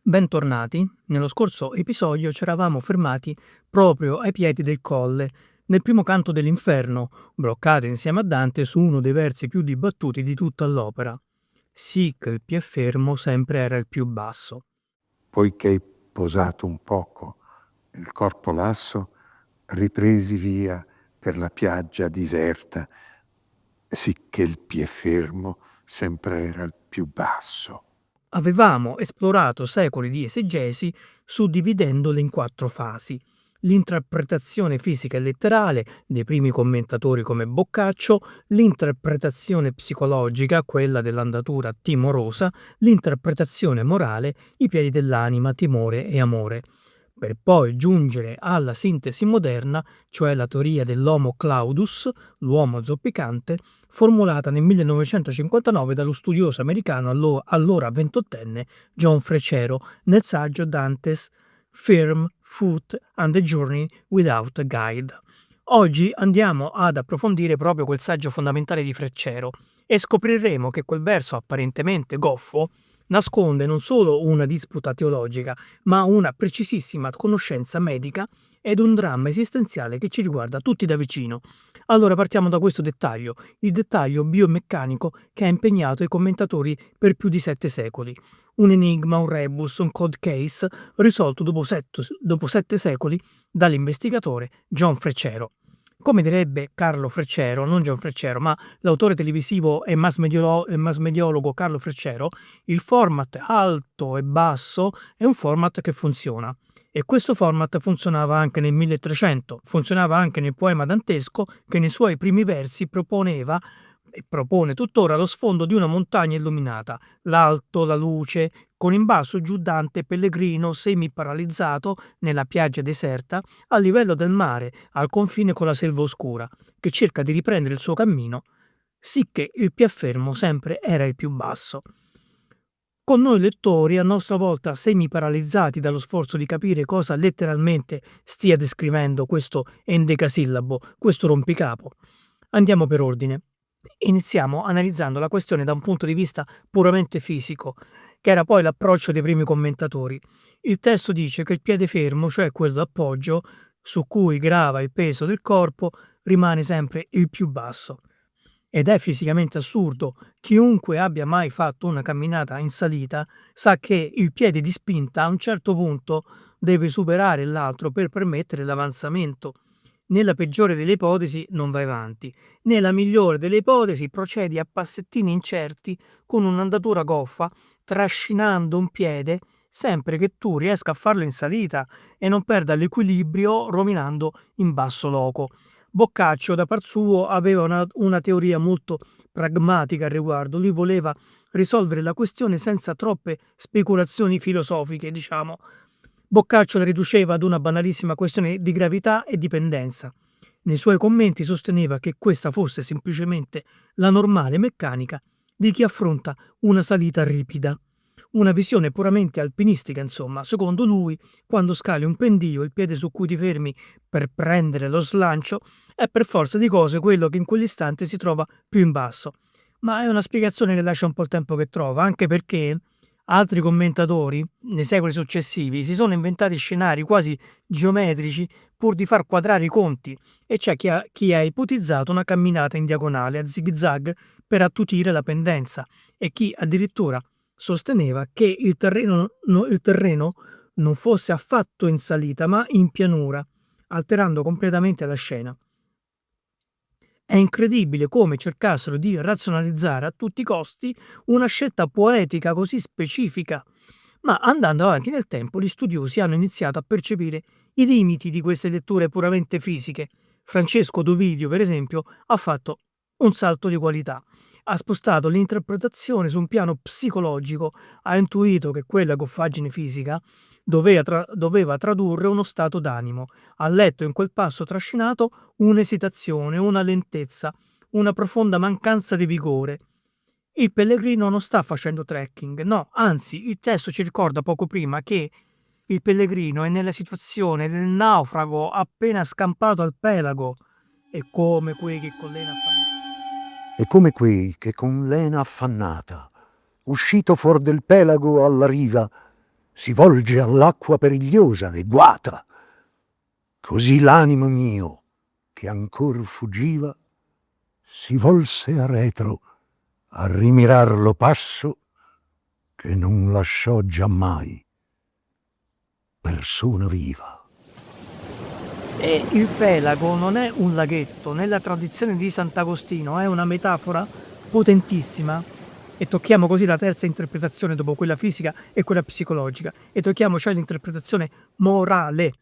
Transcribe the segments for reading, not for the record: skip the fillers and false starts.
Bentornati. Nello scorso episodio ci eravamo fermati proprio ai piedi del colle, nel primo canto dell'Inferno, bloccato insieme a Dante su uno dei versi più dibattuti di tutta l'opera. Sic il piè fermo sempre era il più basso. Poiché posato un poco il corpo lasso, ripresi via per la piaggia diserta, sicché il piè fermo sempre era il più basso. Avevamo esplorato secoli di esegesi suddividendole in 4 fasi. L'interpretazione fisica e letterale dei primi commentatori come Boccaccio, l'interpretazione psicologica, quella dell'andatura timorosa, l'interpretazione morale, i piedi dell'anima, timore e amore, per poi giungere alla sintesi moderna, cioè la teoria dell'Homo Claudus, l'uomo zoppicante, formulata nel 1959 dallo studioso americano allora 28enne John Freccero nel saggio Dante's Firm Foot and the Journey Without a Guide. Oggi andiamo ad approfondire proprio quel saggio fondamentale di Freccero e scopriremo che quel verso apparentemente goffo nasconde non solo una disputa teologica, ma una precisissima conoscenza medica ed un dramma esistenziale che ci riguarda tutti da vicino. Allora partiamo da questo dettaglio, il dettaglio biomeccanico che ha impegnato i commentatori per più di 7 secoli. Un enigma, un rebus, un cold case risolto dopo 7 secoli dall'investigatore John Freccero. Come direbbe Carlo Freccero, non John Freccero, ma l'autore televisivo e mass mediologo Carlo Freccero, il format alto e basso è un format che funziona. E questo format funzionava anche nel 1300, funzionava anche nel poema dantesco che nei suoi primi versi proponeva e propone tuttora lo sfondo di una montagna illuminata, l'alto, la luce, con in basso giù Dante pellegrino semi-paralizzato nella piaggia deserta a livello del mare, al confine con la selva oscura, che cerca di riprendere il suo cammino, sicché il più fermo sempre era il più basso. Con noi lettori, a nostra volta semi-paralizzati dallo sforzo di capire cosa letteralmente stia descrivendo questo endecasillabo, questo rompicapo. Andiamo per ordine. Iniziamo analizzando la questione da un punto di vista puramente fisico, che era poi l'approccio dei primi commentatori. Il testo dice che il piede fermo, cioè quello d'appoggio, su cui grava il peso del corpo, rimane sempre il più basso. Ed è fisicamente assurdo. Chiunque abbia mai fatto una camminata in salita sa che il piede di spinta a un certo punto deve superare l'altro per permettere l'avanzamento. Nella peggiore delle ipotesi non vai avanti, nella migliore delle ipotesi procedi a passettini incerti con un'andatura goffa, trascinando un piede sempre che tu riesca a farlo in salita e non perda l'equilibrio rovinando in basso loco. Boccaccio, da par suo, aveva una teoria molto pragmatica al riguardo. Lui voleva risolvere la questione senza troppe speculazioni filosofiche, diciamo. Boccaccio la riduceva ad una banalissima questione di gravità e dipendenza. Nei suoi commenti sosteneva che questa fosse semplicemente la normale meccanica di chi affronta una salita ripida. Una visione puramente alpinistica, insomma. Secondo lui, quando scali un pendio, il piede su cui ti fermi per prendere lo slancio è per forza di cose quello che in quell'istante si trova più in basso. Ma è una spiegazione che lascia un po' il tempo che trova, anche perché altri commentatori, nei secoli successivi, si sono inventati scenari quasi geometrici pur di far quadrare i conti, e c'è chi ha ipotizzato una camminata in diagonale a zig-zag per attutire la pendenza, e chi addirittura sosteneva che il terreno non fosse affatto in salita ma in pianura, alterando completamente la scena. È incredibile come cercassero di razionalizzare a tutti i costi una scelta poetica così specifica, ma andando avanti nel tempo gli studiosi hanno iniziato a percepire i limiti di queste letture puramente fisiche. Francesco Dovidio, per esempio, ha fatto un salto di qualità. Ha spostato l'interpretazione su un piano psicologico, ha intuito che quella goffaggine fisica doveva tradurre uno stato d'animo. Ha letto in quel passo trascinato un'esitazione, una lentezza, una profonda mancanza di vigore. Il pellegrino non sta facendo trekking, no, anzi, il testo ci ricorda poco prima che il pellegrino è nella situazione del naufrago appena scampato al pelago, e come quei che con lena affannata. E come quei che con lena affannata, uscito fuor del pelago alla riva, si volge all'acqua perigliosa e guata. Così l'animo mio, che ancor fuggiva, si volse a retro a rimirar lo passo che non lasciò giammai persona viva. E il pelago non è un laghetto, nella tradizione di Sant'Agostino è una metafora potentissima, e tocchiamo così la terza interpretazione dopo quella fisica e quella psicologica, e tocchiamo cioè l'interpretazione morale.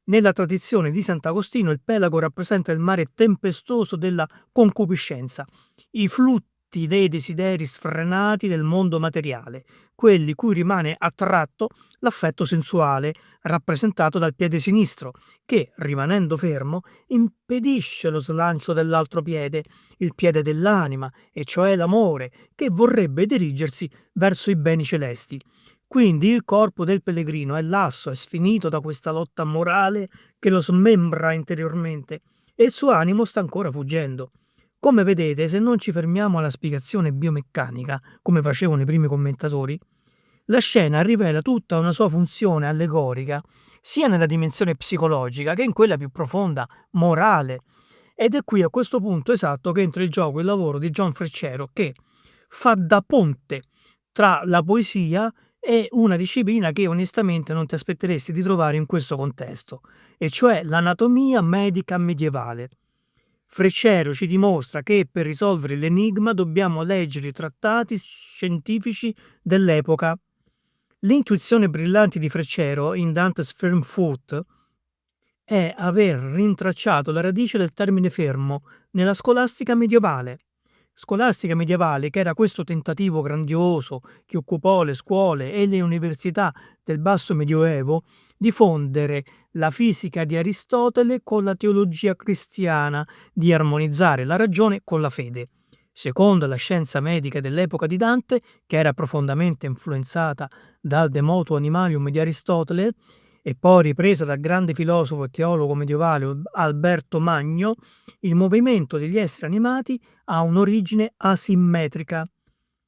Nella tradizione di Sant'Agostino il pelago rappresenta il mare tempestoso della concupiscenza, i flutti dei desideri sfrenati del mondo materiale, quelli cui rimane attratto l'affetto sensuale, rappresentato dal piede sinistro, che, rimanendo fermo, impedisce lo slancio dell'altro piede, il piede dell'anima, e cioè l'amore, che vorrebbe dirigersi verso i beni celesti. Quindi il corpo del pellegrino è lasso e sfinito da questa lotta morale che lo smembra interiormente, e il suo animo sta ancora fuggendo. Come vedete, se non ci fermiamo alla spiegazione biomeccanica, come facevano i primi commentatori, la scena rivela tutta una sua funzione allegorica, sia nella dimensione psicologica che in quella più profonda, morale. Ed è qui a questo punto esatto che entra in gioco il lavoro di John Freccero, che fa da ponte tra la poesia e una disciplina che onestamente non ti aspetteresti di trovare in questo contesto, e cioè l'anatomia medica medievale. Freccero ci dimostra che per risolvere l'enigma dobbiamo leggere i trattati scientifici dell'epoca. L'intuizione brillante di Freccero in Dante's Firm Foot è aver rintracciato la radice del termine fermo nella scolastica medievale. Scolastica medievale che era questo tentativo grandioso che occupò le scuole e le università del basso medioevo di fondere la fisica di Aristotele con la teologia cristiana, di armonizzare la ragione con la fede. Secondo la scienza medica dell'epoca di Dante, che era profondamente influenzata dal De motu animalium di Aristotele e poi ripresa dal grande filosofo e teologo medievale Alberto Magno, il movimento degli esseri animati ha un'origine asimmetrica,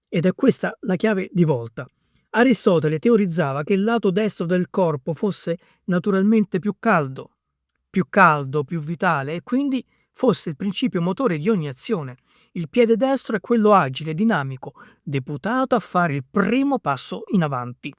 ed è questa la chiave di volta. Aristotele teorizzava che il lato destro del corpo fosse naturalmente più caldo, più vitale, e quindi fosse il principio motore di ogni azione. Il piede destro è quello agile, dinamico, deputato a fare il primo passo in avanti,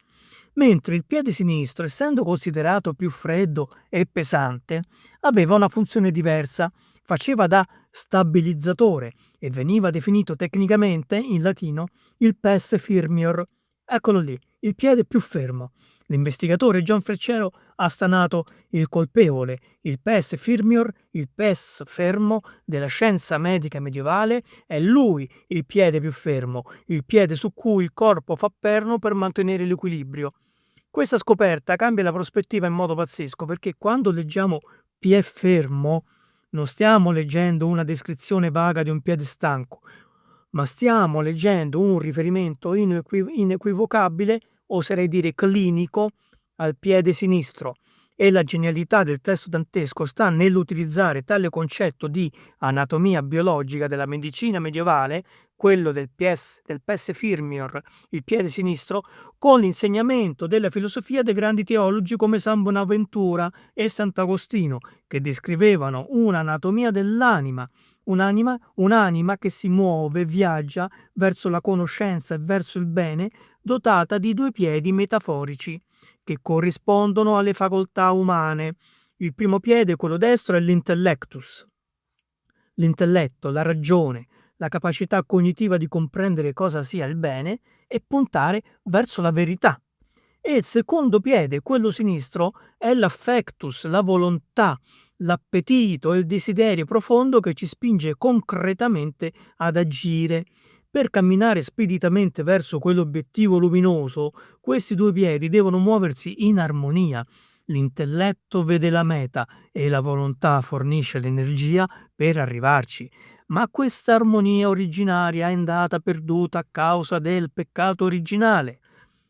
mentre il piede sinistro, essendo considerato più freddo e pesante, aveva una funzione diversa, faceva da stabilizzatore e veniva definito tecnicamente in latino il pes firmior. Eccolo lì, il piede più fermo. L'investigatore John Freccero ha stanato il colpevole, il pes firmior, il pes fermo della scienza medica medievale, è lui il piede più fermo, il piede su cui il corpo fa perno per mantenere l'equilibrio. Questa scoperta cambia la prospettiva in modo pazzesco, perché quando leggiamo piè fermo non stiamo leggendo una descrizione vaga di un piede stanco, ma stiamo leggendo un riferimento inequivocabile, oserei dire clinico, al piede sinistro. E la genialità del testo dantesco sta nell'utilizzare tale concetto di anatomia biologica della medicina medievale, quello del pes firmior, il piede sinistro, con l'insegnamento della filosofia dei grandi teologi come San Bonaventura e Sant'Agostino, che descrivevano un'anatomia dell'anima, un'anima che si muove, viaggia verso la conoscenza e verso il bene, dotata di due piedi metaforici, che corrispondono alle facoltà umane. Il primo piede, quello destro, è l'intellectus. L'intelletto, la ragione, la capacità cognitiva di comprendere cosa sia il bene e puntare verso la verità. E il secondo piede, quello sinistro, è l'affectus, la volontà, l'appetito e il desiderio profondo che ci spinge concretamente ad agire. Per camminare speditamente verso quell'obiettivo luminoso, questi due piedi devono muoversi in armonia. L'intelletto vede la meta e la volontà fornisce l'energia per arrivarci. Ma questa armonia originaria è andata perduta a causa del peccato originale.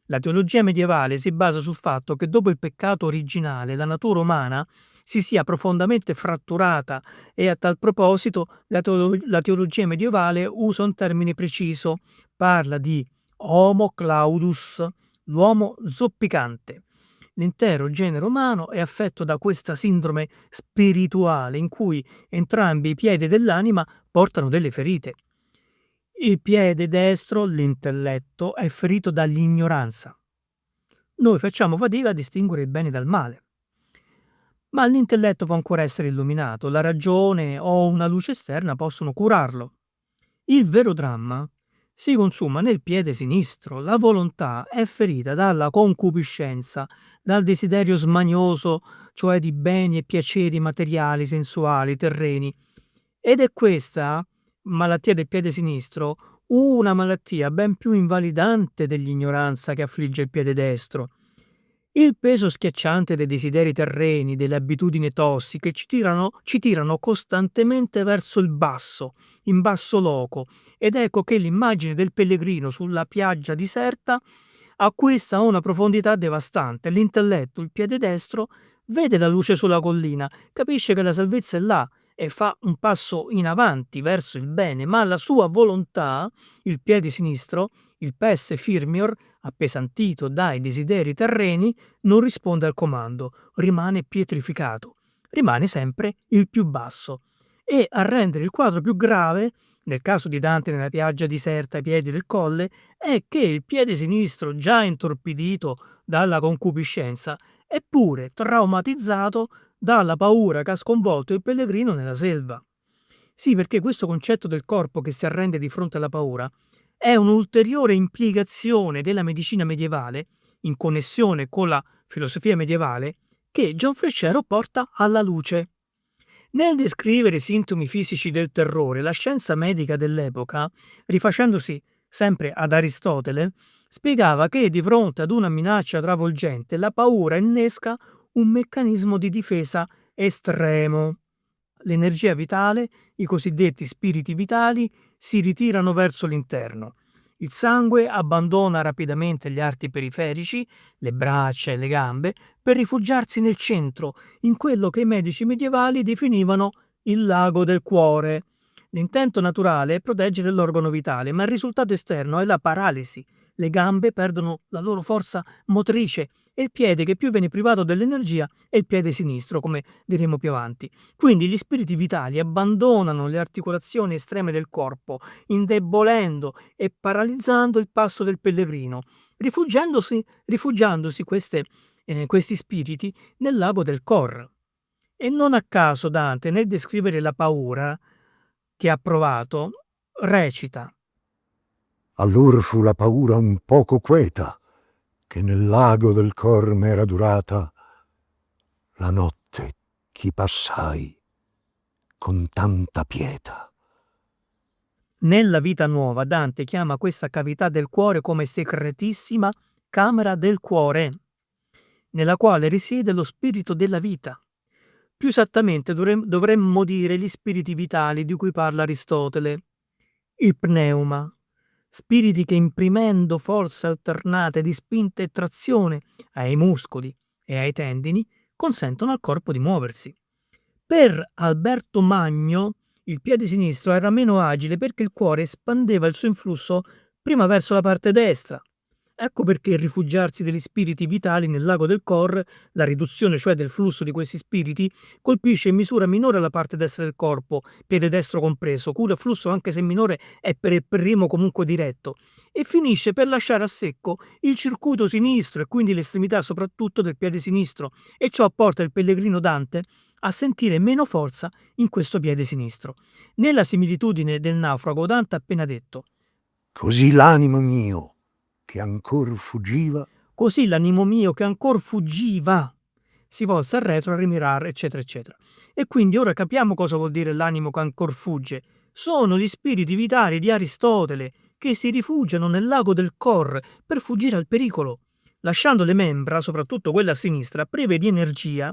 La teologia medievale si basa sul fatto che dopo il peccato originale la natura umana si sia profondamente fratturata, e a tal proposito la teologia medievale usa un termine preciso, parla di Homo Claudus, l'uomo zoppicante. L'intero genere umano è affetto da questa sindrome spirituale in cui entrambi i piedi dell'anima portano delle ferite. Il piede destro, l'intelletto, è ferito dall'ignoranza. Noi facciamo fatica a distinguere il bene dal male. Ma l'intelletto può ancora essere illuminato, la ragione o una luce esterna possono curarlo. Il vero dramma si consuma nel piede sinistro, la volontà è ferita dalla concupiscenza, dal desiderio smanioso, cioè di beni e piaceri materiali, sensuali, terreni. Ed è questa malattia del piede sinistro una malattia ben più invalidante dell'ignoranza che affligge il piede destro. Il peso schiacciante dei desideri terreni, delle abitudini tossiche ci tirano costantemente verso il basso, in basso loco, ed ecco che l'immagine del pellegrino sulla piaggia deserta acquista una profondità devastante. L'intelletto, il piede destro, vede la luce sulla collina, capisce che la salvezza è là e fa un passo in avanti verso il bene, ma la sua volontà, il piede sinistro, il pes firmior, appesantito dai desideri terreni, non risponde al comando, rimane pietrificato, rimane sempre il più basso. E a rendere il quadro più grave, nel caso di Dante nella piaggia deserta ai piedi del colle, è che il piede sinistro, già intorpidito dalla concupiscenza, è pure traumatizzato dalla paura che ha sconvolto il pellegrino nella selva. Sì, perché questo concetto del corpo che si arrende di fronte alla paura è un'ulteriore implicazione della medicina medievale, in connessione con la filosofia medievale, che John Freccero porta alla luce. Nel descrivere i sintomi fisici del terrore, la scienza medica dell'epoca, rifacendosi sempre ad Aristotele, spiegava che di fronte ad una minaccia travolgente la paura innesca un meccanismo di difesa estremo. L'energia vitale, i cosiddetti spiriti vitali, si ritirano verso l'interno. Il sangue abbandona rapidamente gli arti periferici, le braccia e le gambe, per rifugiarsi nel centro, in quello che i medici medievali definivano il lago del cuore. L'intento naturale è proteggere l'organo vitale, ma il risultato esterno è la paralisi. Le gambe perdono la loro forza motrice e il piede che più viene privato dell'energia è il piede sinistro, come diremo più avanti. Quindi gli spiriti vitali abbandonano le articolazioni estreme del corpo, indebolendo e paralizzando il passo del pellegrino, rifugiandosi questi spiriti nel lago del Cor. E non a caso Dante, nel descrivere la paura che ha provato, recita: Allor fu la paura un poco queta, che nel lago del cor m'era durata la notte chi passai con tanta pietà. Nella Vita Nuova Dante chiama questa cavità del cuore come segretissima camera del cuore, nella quale risiede lo spirito della vita. Più esattamente dovremmo dire gli spiriti vitali di cui parla Aristotele, il pneuma, spiriti che imprimendo forze alternate di spinta e trazione ai muscoli e ai tendini consentono al corpo di muoversi. Per Alberto Magno il piede sinistro era meno agile perché il cuore espandeva il suo influsso prima verso la parte destra. Ecco perché il rifugiarsi degli spiriti vitali nel lago del Cor, la riduzione cioè del flusso di questi spiriti, colpisce in misura minore la parte destra del corpo, piede destro compreso, cui il flusso anche se minore è per il primo comunque diretto, e finisce per lasciare a secco il circuito sinistro e quindi l'estremità soprattutto del piede sinistro, e ciò porta il pellegrino Dante a sentire meno forza in questo piede sinistro. Nella similitudine del naufrago Dante ha appena detto: Così l'animo mio, che ancor fuggiva, così l'animo mio che ancor fuggiva si volse arretro a rimirare, eccetera, eccetera. E quindi ora capiamo cosa vuol dire l'animo che ancor fugge. Sono gli spiriti vitali di Aristotele che si rifugiano nel lago del Cor per fuggire al pericolo, lasciando le membra, soprattutto quella a sinistra, prive di energia.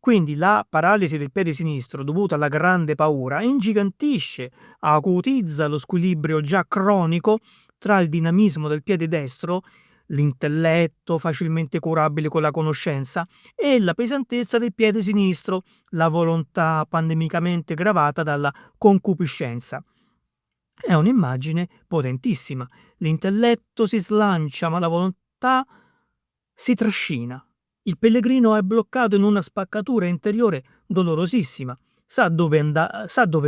Quindi la paralisi del piede sinistro dovuta alla grande paura ingigantisce, acutizza lo squilibrio già cronico tra il dinamismo del piede destro, l'intelletto facilmente curabile con la conoscenza, e la pesantezza del piede sinistro, la volontà pandemicamente gravata dalla concupiscenza. È un'immagine potentissima. L'intelletto si slancia, ma la volontà realtà si trascina. Il pellegrino è bloccato in una spaccatura interiore dolorosissima, sa dove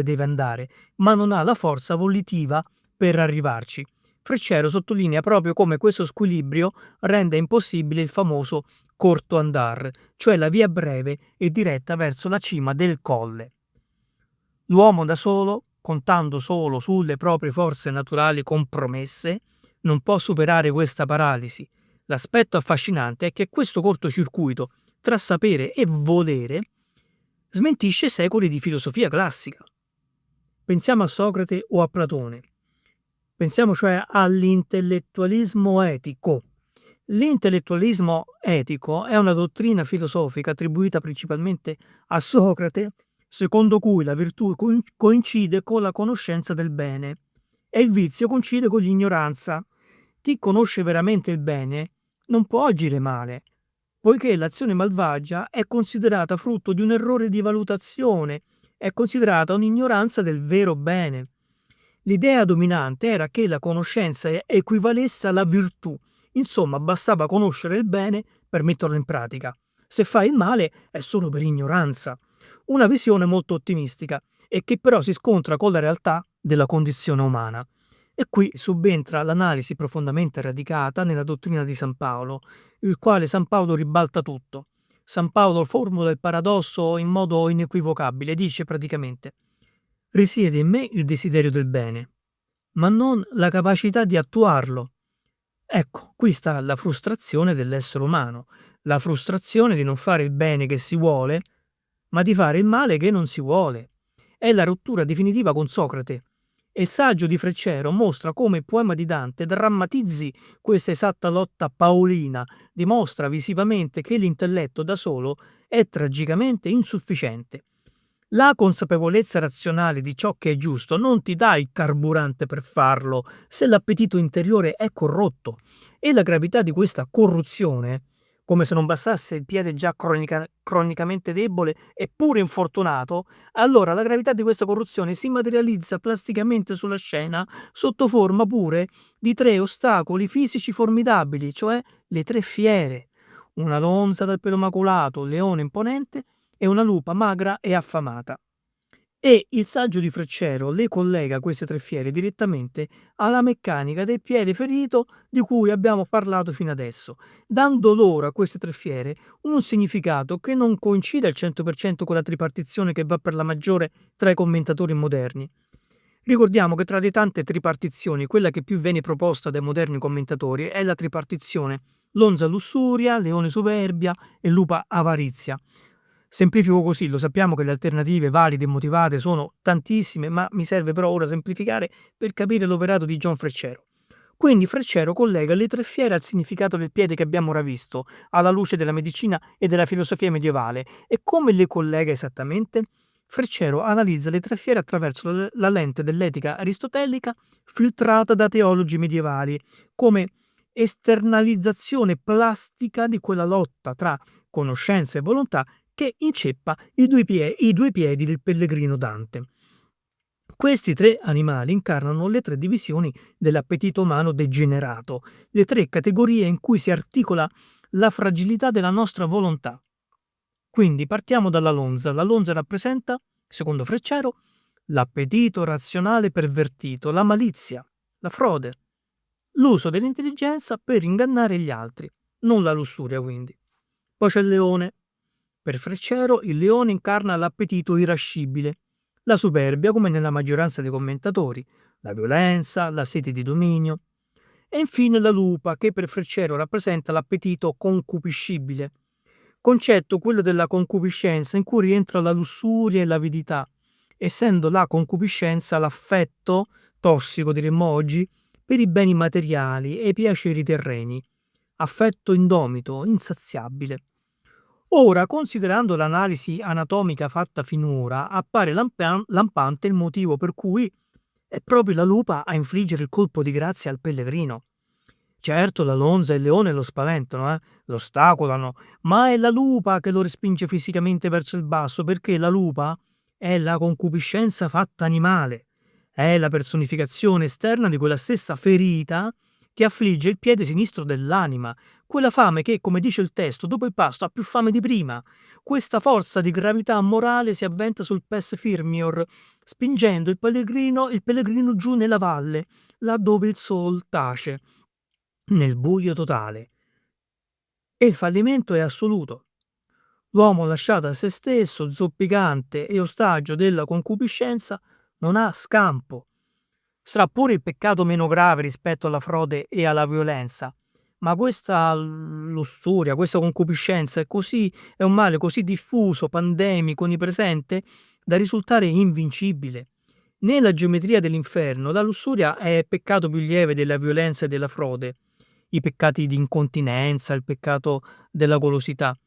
deve andare, ma non ha la forza volitiva per arrivarci. Freccero sottolinea proprio come questo squilibrio renda impossibile il famoso corto andar, cioè la via breve e diretta verso la cima del colle. L'uomo da solo, contando solo sulle proprie forze naturali compromesse, non può superare questa paralisi. L'aspetto affascinante è che questo cortocircuito tra sapere e volere smentisce secoli di filosofia classica. Pensiamo a Socrate o a Platone. Pensiamo cioè all'intellettualismo etico. L'intellettualismo etico è una dottrina filosofica attribuita principalmente a Socrate, secondo cui la virtù coincide con la conoscenza del bene e il vizio coincide con l'ignoranza. Chi conosce veramente il bene non può agire male, poiché l'azione malvagia è considerata frutto di un errore di valutazione, è considerata un'ignoranza del vero bene. L'idea dominante era che la conoscenza equivalesse alla virtù, insomma bastava conoscere il bene per metterlo in pratica. Se fai il male è solo per ignoranza. Una visione molto ottimistica e che però si scontra con la realtà della condizione umana. E qui subentra l'analisi profondamente radicata nella dottrina di San Paolo, il quale San Paolo ribalta tutto. San Paolo formula il paradosso in modo inequivocabile, dice praticamente: risiede in me il desiderio del bene, ma non la capacità di attuarlo. Ecco, qui sta la frustrazione dell'essere umano, la frustrazione di non fare il bene che si vuole, ma di fare il male che non si vuole. È la rottura definitiva con Socrate. E il saggio di Freccero mostra come il poema di Dante drammatizzi questa esatta lotta paolina, dimostra visivamente che l'intelletto da solo è tragicamente insufficiente. La consapevolezza razionale di ciò che è giusto non ti dà il carburante per farlo se l'appetito interiore è corrotto, e la gravità di questa corruzione, come se non bastasse il piede già cronicamente debole e pure infortunato, allora la gravità di questa corruzione si materializza plasticamente sulla scena sotto forma pure di 3 ostacoli fisici formidabili, cioè le 3 fiere: una lonza dal pelo maculato, un leone imponente e una lupa magra e affamata. E il saggio di Freccero le collega queste 3 fiere direttamente alla meccanica del piede ferito di cui abbiamo parlato fino adesso, dando loro a queste 3 fiere un significato che non coincide al 100% con la tripartizione che va per la maggiore tra i commentatori moderni. Ricordiamo che tra le tante tripartizioni, quella che più viene proposta dai moderni commentatori è la tripartizione lonza lussuria, leone superbia e lupa avarizia. Semplifico così, lo sappiamo che le alternative valide e motivate sono tantissime, ma mi serve però ora semplificare per capire l'operato di John Freccero. Quindi Freccero collega le 3 fiere al significato del piede che abbiamo ora visto, alla luce della medicina e della filosofia medievale. E come le collega esattamente? Freccero analizza le 3 fiere attraverso la lente dell'etica aristotelica filtrata da teologi medievali, come esternalizzazione plastica di quella lotta tra conoscenza e volontà che inceppa i due piedi del pellegrino Dante. Questi 3 animali incarnano le 3 divisioni dell'appetito umano degenerato, le 3 categorie in cui si articola la fragilità della nostra volontà. Quindi partiamo dalla lonza. La lonza rappresenta, secondo Freccero, l'appetito razionale pervertito, la malizia, la frode, l'uso dell'intelligenza per ingannare gli altri, non la lussuria quindi. Poi c'è il leone. Per Freccero il leone incarna l'appetito irascibile, la superbia come nella maggioranza dei commentatori, la violenza, la sete di dominio. E infine la lupa, che per Freccero rappresenta l'appetito concupiscibile, concetto quello della concupiscenza in cui rientra la lussuria e l'avidità, essendo la concupiscenza l'affetto, tossico diremmo oggi, per i beni materiali e i piaceri terreni, affetto indomito, insaziabile. Ora, considerando l'analisi anatomica fatta finora, appare lampante il motivo per cui è proprio la lupa a infliggere il colpo di grazia al pellegrino. Certo, la lonza e il leone lo spaventano, lo ostacolano, ma è la lupa che lo respinge fisicamente verso il basso, perché la lupa è la concupiscenza fatta animale, è la personificazione esterna di quella stessa ferita che affligge il piede sinistro dell'anima, quella fame che, come dice il testo, dopo il pasto ha più fame di prima. Questa forza di gravità morale si avventa sul pes firmior, spingendo il pellegrino giù nella valle, là dove il sol tace, nel buio totale. E il fallimento è assoluto. L'uomo lasciato a se stesso, zoppicante e ostaggio della concupiscenza, non ha scampo. Sarà pure il peccato meno grave rispetto alla frode e alla violenza, ma questa lussuria, questa concupiscenza è un male così diffuso, pandemico, onnipresente, da risultare invincibile. Nella geometria dell'inferno, la lussuria è peccato più lieve della violenza e della frode. I peccati di incontinenza, il peccato della golosità,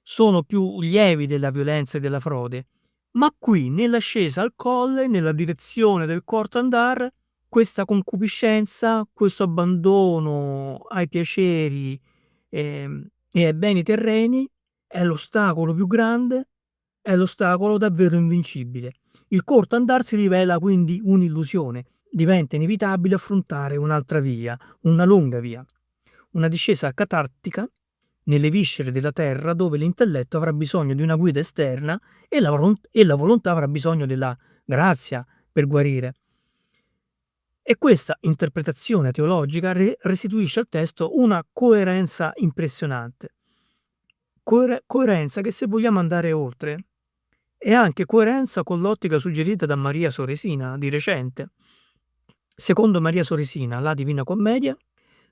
sono più lievi della violenza e della frode. Ma qui, nell'ascesa al colle, nella direzione del corto andar, questa concupiscenza, questo abbandono ai piaceri e ai beni terreni è l'ostacolo più grande, è l'ostacolo davvero invincibile. Il corto andar si rivela quindi un'illusione, diventa inevitabile affrontare un'altra via, una lunga via, una discesa catartica nelle viscere della terra dove l'intelletto avrà bisogno di una guida esterna e la volontà avrà bisogno della grazia per guarire. E questa interpretazione teologica restituisce al testo una coerenza impressionante. Coerenza che, se vogliamo andare oltre, è anche coerenza con l'ottica suggerita da Maria Soresina di recente. Secondo Maria Soresina, la Divina Commedia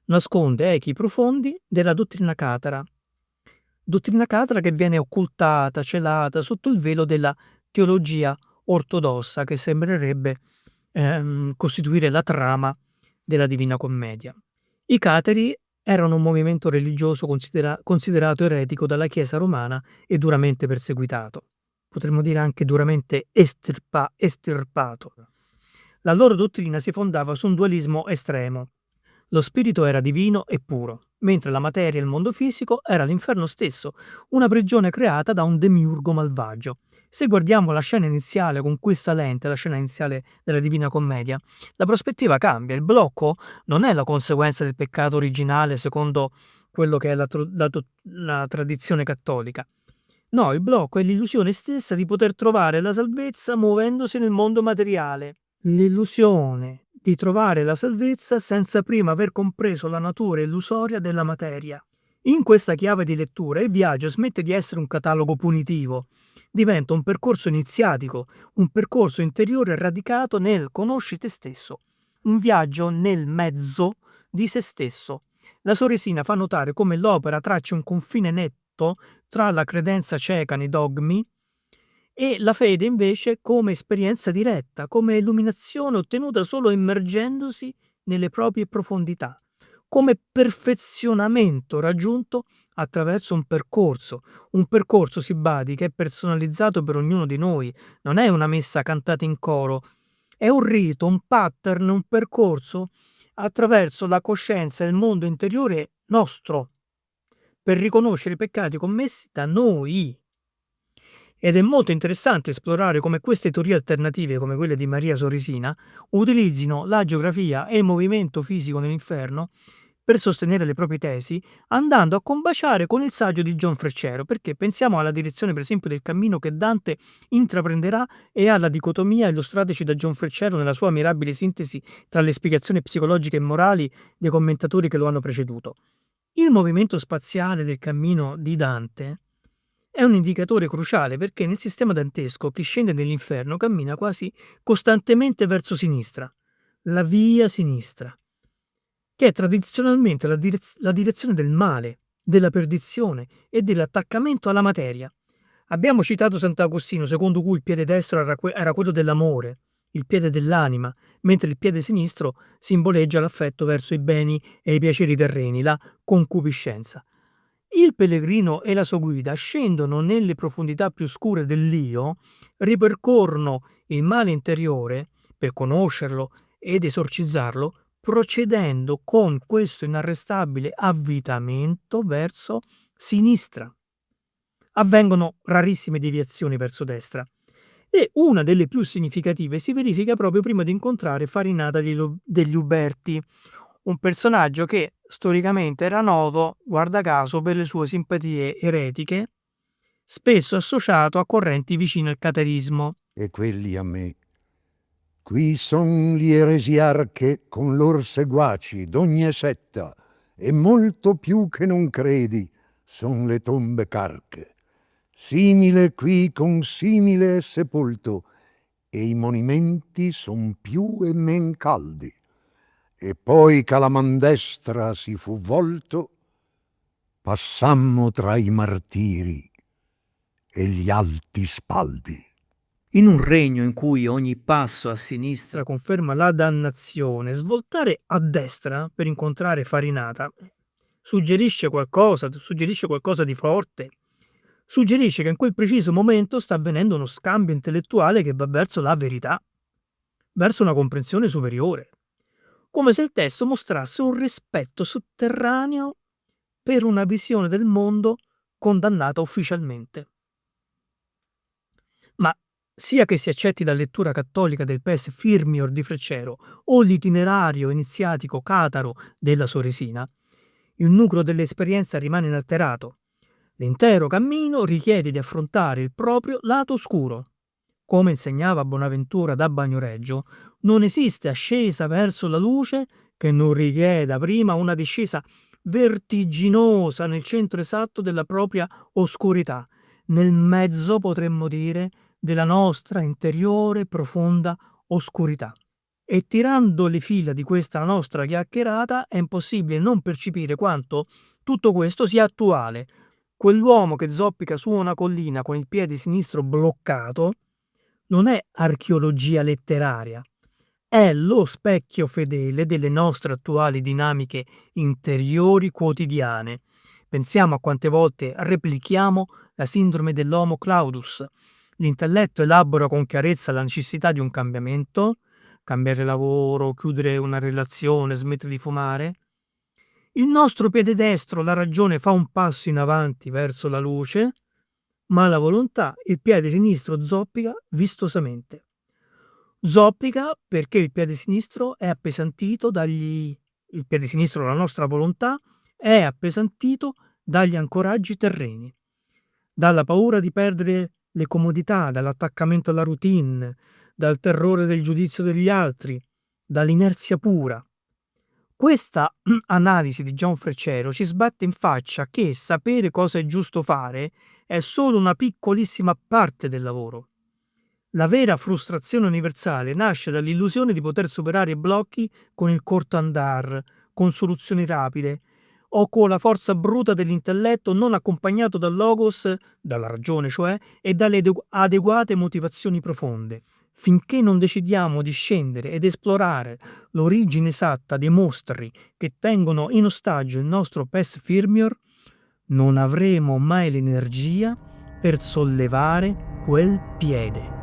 nasconde echi profondi della dottrina catara che viene occultata, celata sotto il velo della teologia ortodossa, che sembrerebbe costituire la trama della Divina Commedia. I catari erano un movimento religioso considerato eretico dalla Chiesa romana e duramente perseguitato. Potremmo dire anche duramente estirpato. La loro dottrina si fondava su un dualismo estremo. Lo spirito era divino e puro, mentre la materia e il mondo fisico era l'inferno stesso, una prigione creata da un demiurgo malvagio. Se guardiamo la scena iniziale con questa lente, la scena iniziale della Divina Commedia, la prospettiva cambia. Il blocco non è la conseguenza del peccato originale secondo quello che è la tradizione cattolica. No, il blocco è l'illusione stessa di poter trovare la salvezza muovendosi nel mondo materiale. L'illusione di trovare la salvezza senza prima aver compreso la natura illusoria della materia. In questa chiave di lettura il viaggio smette di essere un catalogo punitivo, diventa un percorso iniziatico, un percorso interiore radicato nel conosci te stesso, un viaggio nel mezzo di se stesso. La Soresina fa notare come l'opera tracci un confine netto tra la credenza cieca nei dogmi e la fede invece come esperienza diretta, come illuminazione ottenuta solo immergendosi nelle proprie profondità, come perfezionamento raggiunto attraverso un percorso, si badi, che è personalizzato per ognuno di noi, non è una messa cantata in coro, è un rito, un pattern, un percorso attraverso la coscienza e il mondo interiore nostro, per riconoscere i peccati commessi da noi. Ed è molto interessante esplorare come queste teorie alternative, come quelle di Maria Soresina, utilizzino la geografia e il movimento fisico nell'inferno per sostenere le proprie tesi, andando a combaciare con il saggio di John Freccero, perché pensiamo alla direzione per esempio del cammino che Dante intraprenderà e alla dicotomia illustrataci da John Freccero nella sua mirabile sintesi tra le spiegazioni psicologiche e morali dei commentatori che lo hanno preceduto. Il movimento spaziale del cammino di Dante è un indicatore cruciale perché nel sistema dantesco chi scende nell'inferno cammina quasi costantemente verso sinistra, la via sinistra, che è tradizionalmente la direzione del male, della perdizione e dell'attaccamento alla materia. Abbiamo citato Sant'Agostino, secondo cui il piede destro era quello dell'amore, il piede dell'anima, mentre il piede sinistro simboleggia l'affetto verso i beni e i piaceri terreni, la concupiscenza. Il pellegrino e la sua guida scendono nelle profondità più scure dell'io, ripercorrono il male interiore per conoscerlo ed esorcizzarlo, procedendo con questo inarrestabile avvitamento verso sinistra. Avvengono rarissime deviazioni verso destra e una delle più significative si verifica proprio prima di incontrare Farinata degli Uberti, un personaggio che storicamente era noto, guarda caso, per le sue simpatie eretiche, spesso associato a correnti vicine al caterismo. E quelli a me. Qui son gli eresiarche con lor seguaci d'ogni setta, e molto più che non credi son le tombe carche. Simile qui con simile è sepolto, e i monimenti son più e men caldi. E poi che la man destra si fu volto, passammo tra i martiri e gli alti spaldi. In un regno in cui ogni passo a sinistra conferma la dannazione, svoltare a destra per incontrare Farinata suggerisce qualcosa di forte. Suggerisce che in quel preciso momento sta avvenendo uno scambio intellettuale che va verso la verità, verso una comprensione superiore, come se il testo mostrasse un rispetto sotterraneo per una visione del mondo condannata ufficialmente. Ma sia che si accetti la lettura cattolica del Pes Firmior di Freccero o l'itinerario iniziatico cataro della Soresina, il nucleo dell'esperienza rimane inalterato. L'intero cammino richiede di affrontare il proprio lato oscuro. Come insegnava Bonaventura da Bagnoregio, non esiste ascesa verso la luce che non richieda prima una discesa vertiginosa nel centro esatto della propria oscurità, nel mezzo, potremmo dire, della nostra interiore profonda oscurità. E tirando le fila di questa nostra chiacchierata è impossibile non percepire quanto tutto questo sia attuale. Quell'uomo che zoppica su una collina con il piede sinistro bloccato non è archeologia letteraria, è lo specchio fedele delle nostre attuali dinamiche interiori quotidiane. Pensiamo a quante volte replichiamo la sindrome dell'Homo Claudus. L'intelletto elabora con chiarezza la necessità di un cambiamento, cambiare lavoro, chiudere una relazione, smettere di fumare. Il nostro piede destro, la ragione, fa un passo in avanti verso la luce, ma la volontà, il piede sinistro zoppica vistosamente. Zoppica perché il piede sinistro è appesantito il piede sinistro, la nostra volontà, è appesantito dagli ancoraggi terreni, dalla paura di perdere le comodità, dall'attaccamento alla routine, dal terrore del giudizio degli altri, dall'inerzia pura. Questa analisi di Gian Freccero ci sbatte in faccia che sapere cosa è giusto fare è solo una piccolissima parte del lavoro. La vera frustrazione universale nasce dall'illusione di poter superare i blocchi con il corto andar, con soluzioni rapide o con la forza bruta dell'intelletto non accompagnato dal logos, dalla ragione cioè, e dalle adeguate motivazioni profonde. Finché non decidiamo di scendere ed esplorare l'origine esatta dei mostri che tengono in ostaggio il nostro Pes Firmior, non avremo mai l'energia per sollevare quel piede.